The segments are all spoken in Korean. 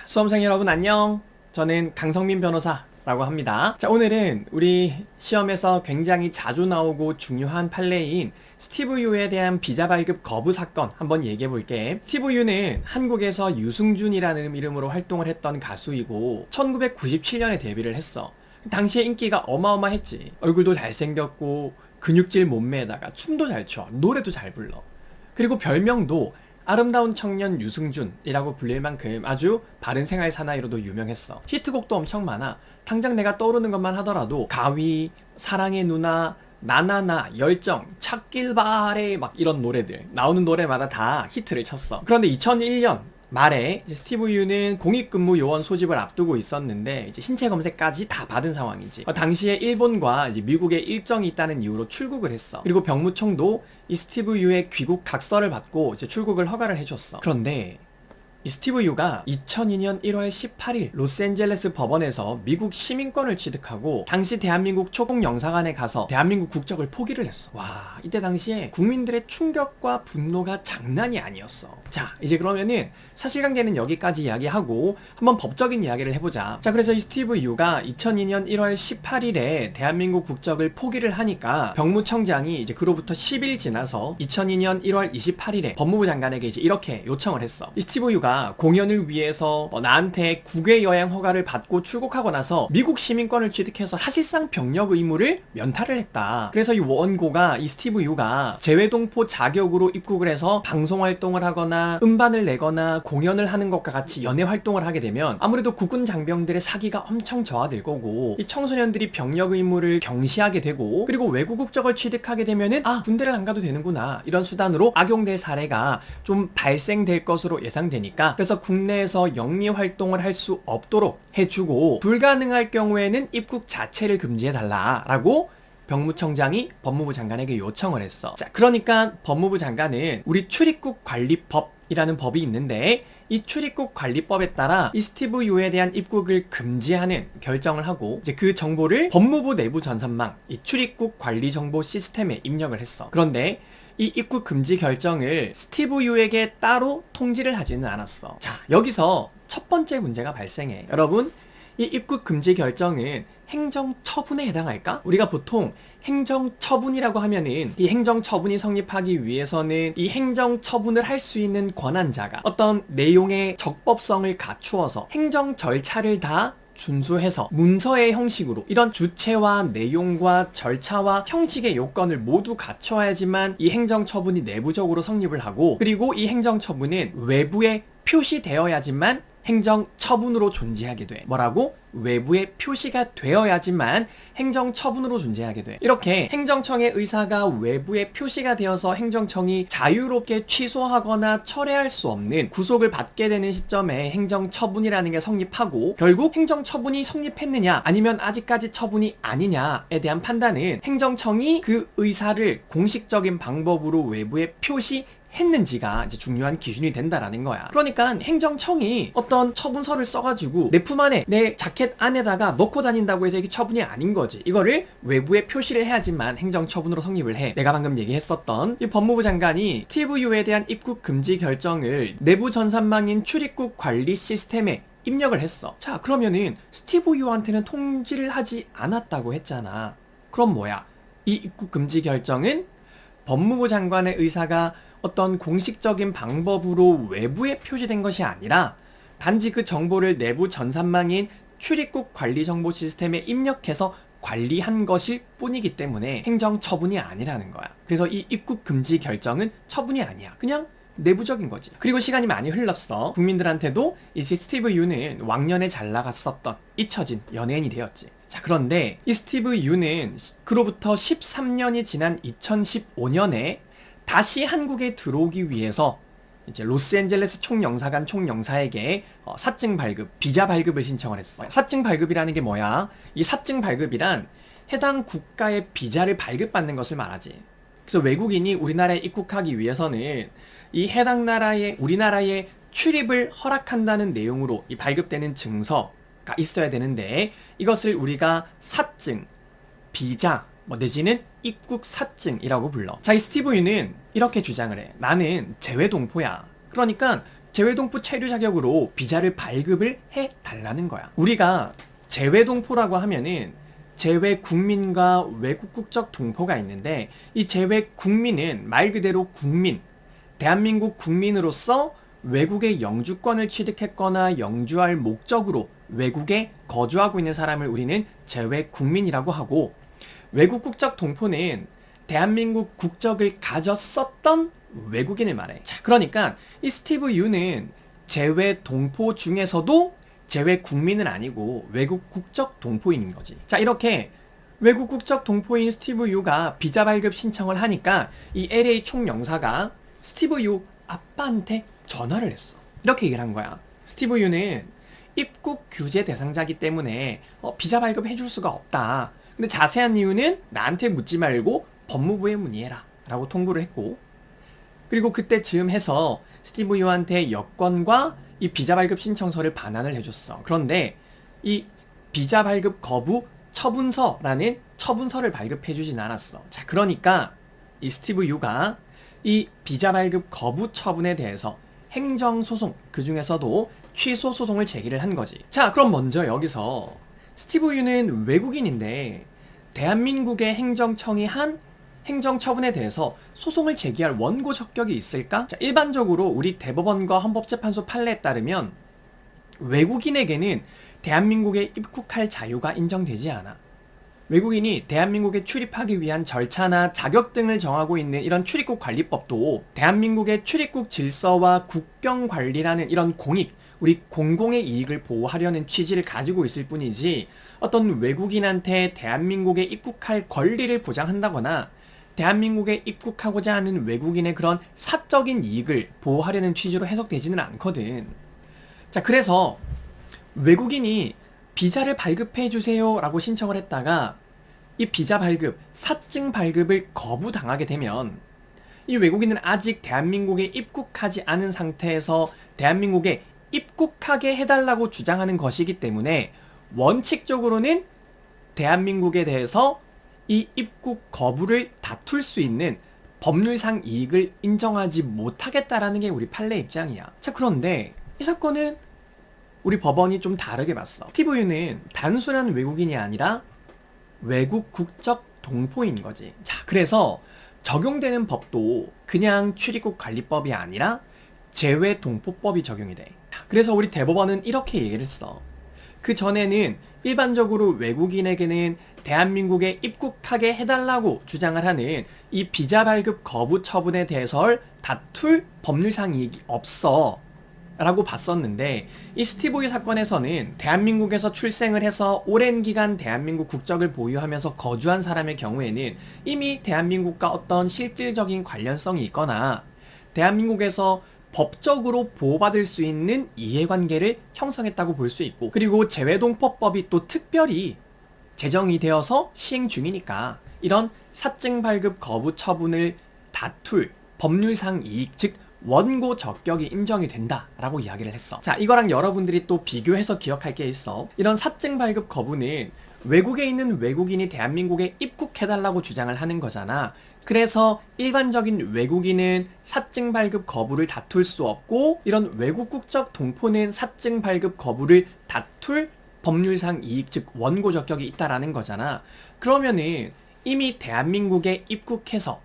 수험생 여러분 안녕. 저는 강성민 변호사라고 합니다. 자, 오늘은 우리 시험에서 굉장히 자주 나오고 중요한 판례인 스티브 유에 대한 비자 발급 거부 사건 한번 얘기해 볼게. 스티브 유는 한국에서 유승준이라는 이름으로 활동을 했던 가수이고 1997년에 데뷔를 했어. 당시에 인기가 어마어마했지. 얼굴도 잘생겼고 근육질 몸매에다가 춤도 잘 춰, 노래도 잘 불러. 그리고 별명도 아름다운 청년 유승준이라고 불릴 만큼 아주 바른 생활 사나이로도 유명했어. 히트곡도 엄청 많아. 당장 내가 떠오르는 것만 하더라도 가위, 사랑의 누나, 나나나, 열정, 찾길 바래 막 이런 노래들 나오는 노래마다 다 히트를 쳤어. 그런데 2001년 말에 이제 스티브 유는 공익근무 요원 소집을 앞두고 있었는데 이제 신체 검색까지 다 받은 상황이지. 당시에 일본과 이제 미국에 일정이 있다는 이유로 출국을 했어. 그리고 병무청도 이 스티브 유의 귀국 각서를 받고 이제 출국을 허가를 해줬어. 그런데 이 스티브 유가 2002년 1월 18일 로스앤젤레스 법원에서 미국 시민권을 취득하고 당시 대한민국 초봉 영사관에 가서 대한민국 국적을 포기를 했어. 와, 이때 당시에 국민들의 충격과 분노가 장난이 아니었어. 자, 이제 그러면은 사실관계는 여기까지 이야기하고 한번 법적인 이야기를 해보자. 자, 그래서 이 스티브 유가 2002년 1월 18일에 대한민국 국적을 포기를 하니까 병무청장이 이제 그로부터 10일 지나서 2002년 1월 28일에 법무부 장관에게 이제 이렇게 요청을 했어. 이 스티브 유가 공연을 위해서 나한테 국외 여행 허가를 받고 출국하고 나서 미국 시민권을 취득해서 사실상 병력 의무를 면탈을 했다. 그래서 이 원고가 이 스티브 유가 재외동포 자격으로 입국을 해서 방송 활동을 하거나 음반을 내거나 공연을 하는 것과 같이 연예 활동을 하게 되면 아무래도 국군 장병들의 사기가 엄청 저하될 거고 이 청소년들이 병력 의무를 경시하게 되고 그리고 외국 국적을 취득하게 되면은 군대를 안 가도 되는구나 이런 수단으로 악용될 사례가 좀 발생될 것으로 예상되니까 그래서 국내에서 영리 활동을 할 수 없도록 해주고 불가능할 경우에는 입국 자체를 금지해달라라고 병무청장이 법무부 장관에게 요청을 했어. 자, 그러니까 법무부 장관은 우리 출입국 관리법이라는 법이 있는데 이 출입국 관리법에 따라 이 스티브 유에 대한 입국을 금지하는 결정을 하고 이제 그 정보를 법무부 내부 전산망 이 출입국 관리 정보 시스템에 입력을 했어. 그런데 이 입국 금지 결정을 스티브 유에게 따로 통지를 하지는 않았어. 자, 여기서 첫 번째 문제가 발생해. 여러분, 이 입국 금지 결정은 행정처분에 해당할까? 우리가 보통 행정처분이라고 하면은 이 행정처분이 성립하기 위해서는 이 행정처분을 할 수 있는 권한자가 어떤 내용의 적법성을 갖추어서 행정 절차를 다 준수해서 문서의 형식으로 이런 주체와 내용과 절차와 형식의 요건을 모두 갖춰야지만 이 행정처분이 내부적으로 성립을 하고 그리고 이 행정처분은 외부에 표시되어야지만 행정처분으로 존재하게 돼. 뭐라고? 외부에 표시가 되어야지만 행정처분으로 존재하게 돼. 이렇게 행정청의 의사가 외부에 표시가 되어서 행정청이 자유롭게 취소하거나 철회할 수 없는 구속을 받게 되는 시점에 행정처분이라는 게 성립하고 결국 행정처분이 성립했느냐 아니면 아직까지 처분이 아니냐에 대한 판단은 행정청이 그 의사를 공식적인 방법으로 외부에 했는지가 이제 중요한 기준이 된다라는 거야. 그러니까 행정청이 어떤 처분서를 써가지고 내 품 안에 내 자켓 안에다가 넣고 다닌다고 해서 이게 처분이 아닌 거지. 이거를 외부에 표시를 해야지만 행정처분으로 성립을 해. 내가 방금 얘기했었던 이 법무부 장관이 스티브 유에 대한 입국 금지 결정을 내부 전산망인 출입국 관리 시스템에 입력을 했어. 자, 그러면은 스티브 유한테는 통지를 하지 않았다고 했잖아. 그럼 뭐야? 이 입국 금지 결정은 법무부 장관의 의사가 어떤 공식적인 방법으로 외부에 표시된 것이 아니라 단지 그 정보를 내부 전산망인 출입국 관리 정보 시스템에 입력해서 관리한 것일 뿐이기 때문에 행정처분이 아니라는 거야. 그래서 이 입국 금지 결정은 처분이 아니야. 그냥 내부적인 거지. 그리고 시간이 많이 흘렀어. 국민들한테도 이제 스티브 유는 왕년에 잘 나갔었던 잊혀진 연예인이 되었지. 자, 그런데 이 스티브 유는 그로부터 13년이 지난 2015년에 다시 한국에 들어오기 위해서 이제 로스앤젤레스 총영사관 총영사에게 사증 발급, 비자 발급을 신청을 했어. 사증 발급이라는 게 뭐야? 이 사증 발급이란 해당 국가의 비자를 발급받는 것을 말하지. 그래서 외국인이 우리나라에 입국하기 위해서는 이 해당 나라의 우리나라에 출입을 허락한다는 내용으로 이 발급되는 증서가 있어야 되는데 이것을 우리가 사증, 비자 내지는 입국 사증이라고 불러. 자, 이 스티브 유는 이렇게 주장을 해. 나는 재외동포야. 그러니까 재외동포 체류 자격으로 비자를 발급을 해달라는 거야. 우리가 재외동포라고 하면은 재외 국민과 외국 국적 동포가 있는데, 이 재외 국민은 말 그대로 국민, 대한민국 국민으로서 외국의 영주권을 취득했거나 영주할 목적으로 외국에 거주하고 있는 사람을 우리는 재외 국민이라고 하고, 외국 국적 동포는 대한민국 국적을 가졌었던 외국인을 말해. 자, 그러니까 이 스티브 유는 재외 동포 중에서도 재외 국민은 아니고 외국 국적 동포인인 거지. 자, 이렇게 외국 국적 동포인 스티브 유가 비자 발급 신청을 하니까 이 LA 총영사가 스티브 유 아빠한테 전화를 했어. 이렇게 얘기를 한 거야. 스티브 유는 입국 규제 대상자이기 때문에 비자 발급 해줄 수가 없다. 근데 자세한 이유는 나한테 묻지 말고 법무부에 문의해라 라고 통보를 했고, 그리고 그때쯤 해서 스티브 유한테 여권과 이 비자 발급 신청서를 반환을 해줬어. 그런데 이 비자 발급 거부 처분서라는 처분서를 발급해주진 않았어. 자, 그러니까 이 스티브 유가 이 비자 발급 거부 처분에 대해서 행정소송, 그 중에서도 취소 소송을 제기를 한 거지. 자, 그럼 먼저 여기서 스티브 유는 외국인인데 대한민국의 행정청이 한 행정처분에 대해서 소송을 제기할 원고 적격이 있을까? 자, 일반적으로 우리 대법원과 헌법재판소 판례에 따르면 외국인에게는 대한민국에 입국할 자유가 인정되지 않아. 외국인이 대한민국에 출입하기 위한 절차나 자격 등을 정하고 있는 이런 출입국 관리법도 대한민국의 출입국 질서와 국경 관리라는 이런 공익, 우리 공공의 이익을 보호하려는 취지를 가지고 있을 뿐이지, 어떤 외국인한테 대한민국에 입국할 권리를 보장한다거나 대한민국에 입국하고자 하는 외국인의 그런 사적인 이익을 보호하려는 취지로 해석되지는 않거든. 자, 그래서 외국인이 비자를 발급해 주세요 라고 신청을 했다가 이 비자 발급, 사증 발급을 거부당하게 되면 이 외국인은 아직 대한민국에 입국하지 않은 상태에서 대한민국에 입국하게 해달라고 주장하는 것이기 때문에 원칙적으로는 대한민국에 대해서 이 입국 거부를 다툴 수 있는 법률상 이익을 인정하지 못하겠다라는 게 우리 판례 입장이야. 자, 그런데 이 사건은 우리 법원이 좀 다르게 봤어. 스티브 유는 단순한 외국인이 아니라 외국 국적 동포인 거지. 자, 그래서 적용되는 법도 그냥 출입국 관리법이 아니라 재외 동포법이 적용이 돼. 그래서 우리 대법원은 이렇게 얘기를 했어. 그 전에는 일반적으로 외국인에게는 대한민국에 입국하게 해달라고 주장을 하는 이 비자 발급 거부 처분에 대해서 다툴 법률상 이익이 없어 라고 봤었는데, 이 스티브 유 사건에서는 대한민국에서 출생을 해서 오랜 기간 대한민국 국적을 보유하면서 거주한 사람의 경우에는 이미 대한민국과 어떤 실질적인 관련성이 있거나 대한민국에서 법적으로 보호받을 수 있는 이해관계를 형성했다고 볼 수 있고, 그리고 재외동포법이 또 특별히 제정이 되어서 시행 중이니까 이런 사증 발급 거부 처분을 다툴 법률상 이익, 즉 원고 적격이 인정이 된다라고 이야기를 했어. 자, 이거랑 여러분들이 또 비교해서 기억할 게 있어. 이런 사증 발급 거부는 외국에 있는 외국인이 대한민국에 입국해달라고 주장을 하는 거잖아. 그래서 일반적인 외국인은 사증 발급 거부를 다툴 수 없고, 이런 외국 국적 동포는 사증 발급 거부를 다툴 법률상 이익, 즉 원고 적격이 있다라는 거잖아. 그러면은 이미 대한민국에 입국해서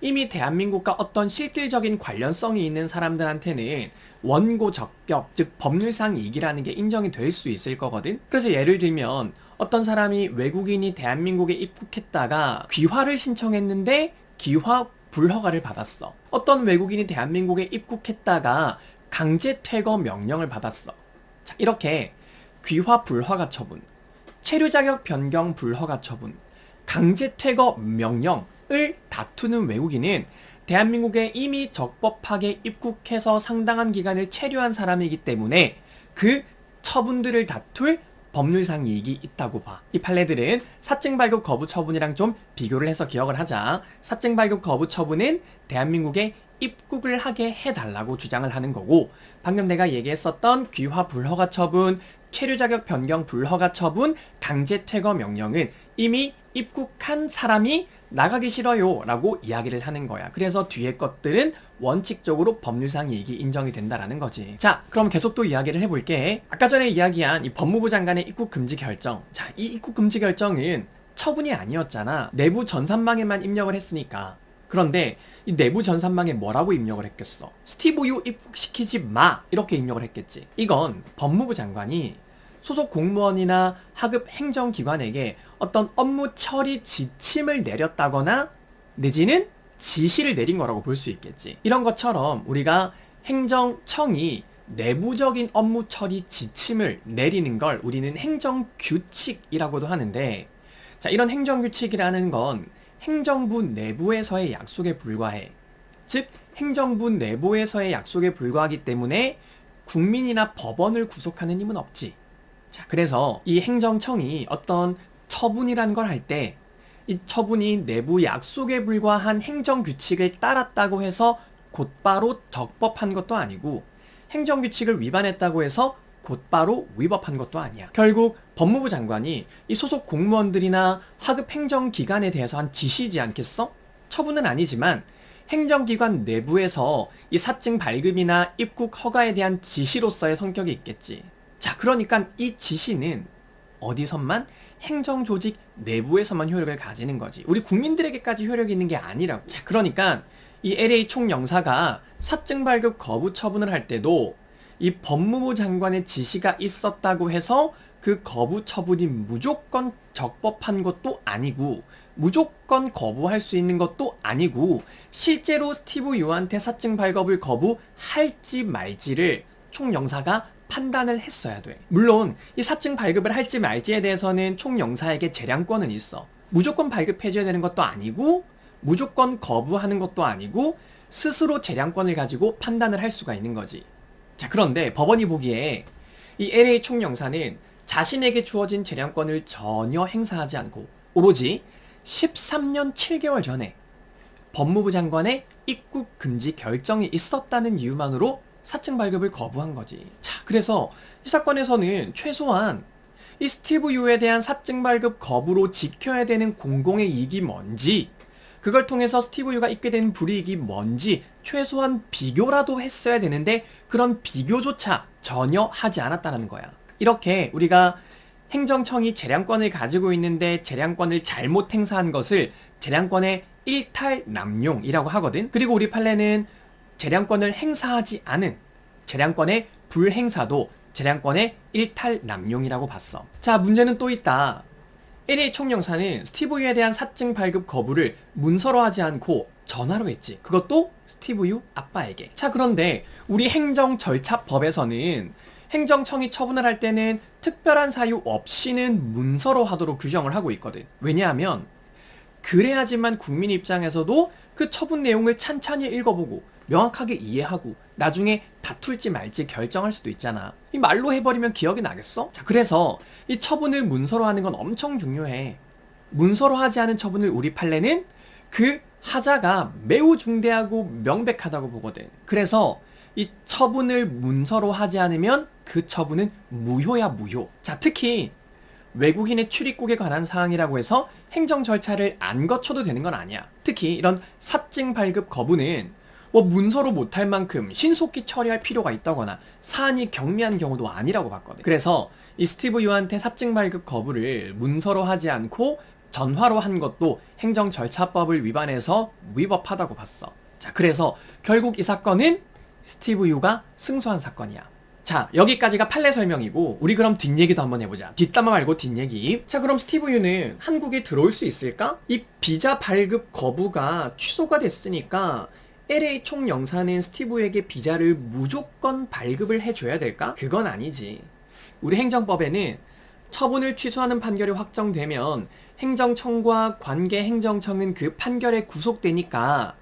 이미 대한민국과 어떤 실질적인 관련성이 있는 사람들한테는 원고 적격, 즉 법률상 이익이라는 게 인정이 될 수 있을 거거든. 그래서 예를 들면 어떤 사람이 외국인이 대한민국에 입국했다가 귀화를 신청했는데 귀화 불허가를 받았어. 어떤 외국인이 대한민국에 입국했다가 강제 퇴거 명령을 받았어. 자, 이렇게 귀화 불허가 처분, 체류 자격 변경 불허가 처분, 강제 퇴거 명령을 다투는 외국인은 대한민국에 이미 적법하게 입국해서 상당한 기간을 체류한 사람이기 때문에 그 처분들을 다툴 법률상 이익이 있다고 봐. 이 판례들은 사증 발급 거부 처분이랑 좀 비교를 해서 기억을 하자. 사증 발급 거부 처분은 대한민국에 입국을 하게 해달라고 주장을 하는 거고, 방금 내가 얘기했었던 귀화 불허가 처분, 체류 자격 변경 불허가 처분, 강제 퇴거 명령은 이미 입국한 사람이 나가기 싫어요 라고 이야기를 하는 거야. 그래서 뒤에 것들은 원칙적으로 법률상 이익이 인정이 된다라는 거지. 자, 그럼 계속 또 이야기를 해볼게. 아까 전에 이야기한 이 법무부 장관의 입국 금지 결정. 자, 이 입국 금지 결정은 처분이 아니었잖아. 내부 전산망에만 입력을 했으니까. 그런데 이 내부 전산망에 뭐라고 입력을 했겠어? 스티브 유 입국시키지 마! 이렇게 입력을 했겠지. 이건 법무부 장관이 소속 공무원이나 하급 행정기관에게 어떤 업무 처리 지침을 내렸다거나 내지는 지시를 내린 거라고 볼 수 있겠지. 이런 것처럼 우리가 행정청이 내부적인 업무 처리 지침을 내리는 걸 우리는 행정규칙이라고도 하는데, 자, 이런 행정규칙이라는 건 행정부 내부에서의 약속에 불과해. 즉, 행정부 내부에서의 약속에 불과하기 때문에 국민이나 법원을 구속하는 힘은 없지. 자, 그래서 이 행정청이 어떤 처분이라는 걸 할 때 이 처분이 내부 약속에 불과한 행정규칙을 따랐다고 해서 곧바로 적법한 것도 아니고 행정규칙을 위반했다고 해서 곧바로 위법한 것도 아니야. 결국 법무부 장관이 이 소속 공무원들이나 하급 행정기관에 대해서 한 지시지 않겠어? 처분은 아니지만 행정기관 내부에서 이 사증 발급이나 입국 허가에 대한 지시로서의 성격이 있겠지. 자, 그러니까 이 지시는 어디선만 행정조직 내부에서만 효력을 가지는 거지. 우리 국민들에게까지 효력이 있는 게 아니라고. 자, 그러니까 이 LA 총영사가 사증 발급 거부 처분을 할 때도 이 법무부 장관의 지시가 있었다고 해서 그 거부 처분이 무조건 적법한 것도 아니고 무조건 거부할 수 있는 것도 아니고 실제로 스티브 유한테 사증 발급을 거부할지 말지를 총영사가 판단을 했어야 돼. 물론 이 사증 발급을 할지 말지에 대해서는 총영사에게 재량권은 있어. 무조건 발급해줘야 되는 것도 아니고 무조건 거부하는 것도 아니고 스스로 재량권을 가지고 판단을 할 수가 있는 거지. 자, 그런데 법원이 보기에 이 LA 총영사는 자신에게 주어진 재량권을 전혀 행사하지 않고 오로지 13년 7개월 전에 법무부 장관의 입국 금지 결정이 있었다는 이유만으로 사증 발급을 거부한 거지. 자, 그래서 이 사건에서는 최소한 이 스티브 유에 대한 사증 발급 거부로 지켜야 되는 공공의 이익이 뭔지, 그걸 통해서 스티브 유가 입게 된 불이익이 뭔지 최소한 비교라도 했어야 되는데 그런 비교조차 전혀 하지 않았다는 거야. 이렇게 우리가 행정청이 재량권을 가지고 있는데 재량권을 잘못 행사한 것을 재량권의 일탈남용이라고 하거든. 그리고 우리 판례는 재량권을 행사하지 않은 재량권의 불행사도 재량권의 일탈남용이라고 봤어. 자, 문제는 또 있다. LA 총영사는 스티브 유에 대한 사증 발급 거부를 문서로 하지 않고 전화로 했지. 그것도 스티브 유 아빠에게. 자, 그런데 우리 행정절차법에서는 행정청이 처분을 할 때는 특별한 사유 없이는 문서로 하도록 규정을 하고 있거든. 왜냐하면 그래야지만 국민 입장에서도 그 처분 내용을 찬찬히 읽어보고 명확하게 이해하고 나중에 다툴지 말지 결정할 수도 있잖아. 이 말로 해버리면 기억이 나겠어? 자, 그래서 이 처분을 문서로 하는 건 엄청 중요해. 문서로 하지 않은 처분을 우리 판례는 그 하자가 매우 중대하고 명백하다고 보거든. 그래서 이 처분을 문서로 하지 않으면 그 처분은 무효야, 무효. 자, 특히 외국인의 출입국에 관한 사항이라고 해서 행정 절차를 안 거쳐도 되는 건 아니야. 특히 이런 사증 발급 거부는 뭐 문서로 못할 만큼 신속히 처리할 필요가 있다거나 사안이 경미한 경우도 아니라고 봤거든. 그래서 이 스티브 유한테 사증 발급 거부를 문서로 하지 않고 전화로 한 것도 행정절차법을 위반해서 위법하다고 봤어. 자, 그래서 결국 이 사건은 스티브 유가 승소한 사건이야. 자, 여기까지가 판례 설명이고 우리 그럼 뒷얘기도 한번 해보자. 뒷담화 말고 뒷얘기. 자, 그럼 스티브 유는 한국에 들어올 수 있을까? 이 비자 발급 거부가 취소가 됐으니까 LA 총영사는 스티브에게 비자를 무조건 발급을 해줘야 될까? 그건 아니지. 우리 행정법에는 처분을 취소하는 판결이 확정되면 행정청과 관계 행정청은 그 판결에 구속되니까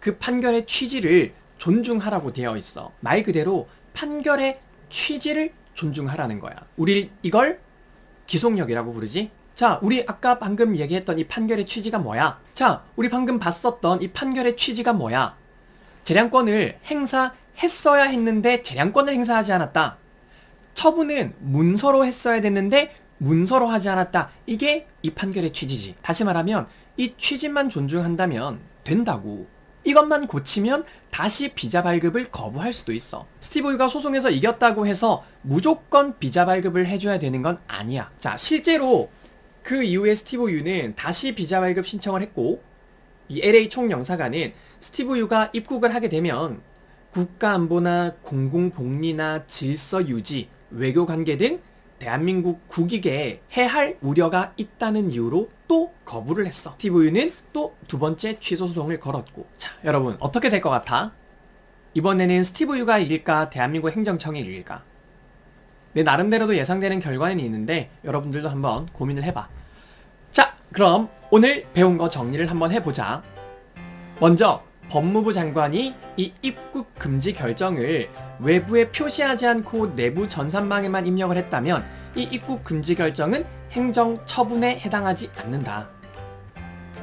그 판결의 취지를 존중하라고 되어 있어. 말 그대로 판결의 취지를 존중하라는 거야. 우리 이걸 기속력이라고 부르지? 자, 우리 아까 방금 얘기했던 이 판결의 취지가 뭐야? 자, 우리 방금 봤었던 이 판결의 취지가 뭐야? 재량권을 행사했어야 했는데 재량권을 행사하지 않았다. 처분은 문서로 했어야 됐는데 문서로 하지 않았다. 이게 이 판결의 취지지. 다시 말하면 이 취지만 존중한다면 된다고. 이것만 고치면 다시 비자 발급을 거부할 수도 있어. 스티브 유가 소송에서 이겼다고 해서 무조건 비자 발급을 해줘야 되는 건 아니야. 자, 실제로 그 이후에 스티브 유는 다시 비자 발급 신청을 했고, 이 LA 총영사관은 스티브 유가 입국을 하게 되면 국가안보나 공공복리나 질서 유지, 외교관계 등 대한민국 국익에 해할 우려가 있다는 이유로 또 거부를 했어. 스티브 유는 또 두 번째 취소 소송을 걸었고. 자, 여러분 어떻게 될 것 같아? 이번에는 스티브 유가 이길까? 대한민국 행정청이 이길까? 내 나름대로도 예상되는 결과는 있는데 여러분들도 한번 고민을 해봐. 자, 그럼 오늘 배운 거 정리를 한번 해보자. 먼저 법무부 장관이 이 입국 금지 결정을 외부에 표시하지 않고 내부 전산망에만 입력을 했다면 이 입국 금지 결정은 행정처분에 해당하지 않는다.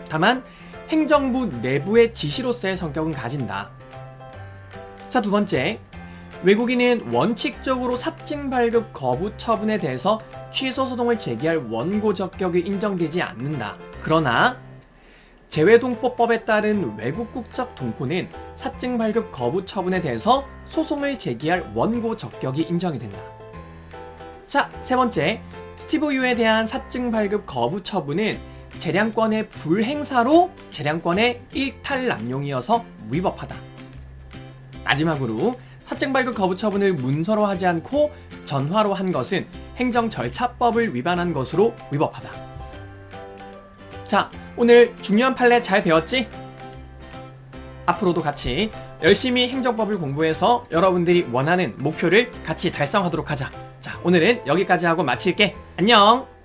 다만 행정부 내부의 지시로서의 성격은 가진다. 자, 두 번째, 외국인은 원칙적으로 사증 발급 거부 처분에 대해서 취소 소송을 제기할 원고 적격이 인정되지 않는다. 그러나 재외동포법에 따른 외국 국적 동포는 사증 발급 거부 처분에 대해서 소송을 제기할 원고 적격이 인정이 된다. 자, 세 번째, 스티브 유에 대한 사증 발급 거부 처분은 재량권의 불행사로 재량권의 일탈남용이어서 위법하다. 마지막으로 사증 발급 거부 처분을 문서로 하지 않고 전화로 한 것은 행정절차법을 위반한 것으로 위법하다. 자, 오늘 중요한 판례 잘 배웠지? 앞으로도 같이 열심히 행정법을 공부해서 여러분들이 원하는 목표를 같이 달성하도록 하자. 자, 오늘은 여기까지 하고 마칠게. 안녕!